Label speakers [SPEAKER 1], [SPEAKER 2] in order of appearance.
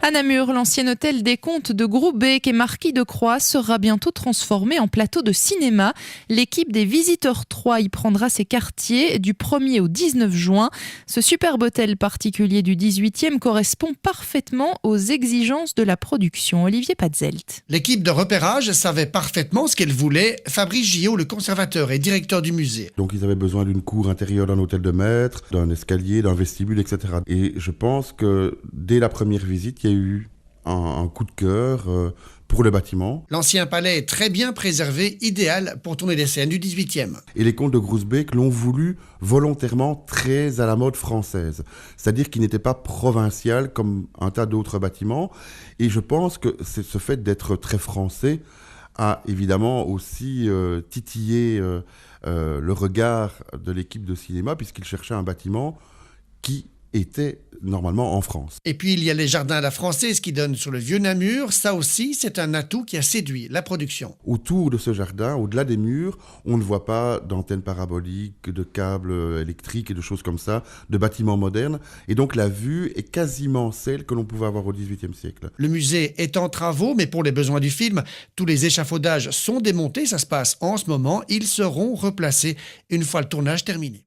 [SPEAKER 1] À Namur, l'ancien hôtel des comtes de Groubecq et Marquis de Croix sera bientôt transformé en plateau de cinéma. L'équipe des Visiteurs 3 y prendra ses quartiers du 1er au 19 juin. Ce superbe hôtel particulier du 18e correspond parfaitement aux exigences de la production. Olivier Patzelt.
[SPEAKER 2] L'équipe de repérage savait parfaitement ce qu'elle voulait. Fabrice Gillot, le conservateur et directeur du musée.
[SPEAKER 3] Donc ils avaient besoin d'une cour intérieure d'un hôtel de maître, d'un escalier, d'un vestibule, etc. Et je pense que dès la première visite, il y a eu un coup de cœur pour le bâtiment.
[SPEAKER 2] L'ancien palais est très bien préservé, idéal pour tourner des scènes du 18e.
[SPEAKER 3] Et les comtes de Groesbeek l'ont voulu volontairement très à la mode française. C'est-à-dire qu'il n'était pas provincial comme un tas d'autres bâtiments. Et je pense que c'est ce fait d'être très français a évidemment aussi titillé le regard de l'équipe de cinéma, puisqu'il cherchait un bâtiment qui était normalement en France.
[SPEAKER 2] Et puis il y a les jardins à la française qui donnent sur le vieux Namur. Ça aussi, c'est un atout qui a séduit la production.
[SPEAKER 3] Autour de ce jardin, au-delà des murs, on ne voit pas d'antennes paraboliques, de câbles électriques et de choses comme ça, de bâtiments modernes. Et donc la vue est quasiment celle que l'on pouvait avoir au XVIIIe siècle.
[SPEAKER 2] Le musée est en travaux, mais pour les besoins du film, tous les échafaudages sont démontés. Ça se passe en ce moment. Ils seront replacés une fois le tournage terminé.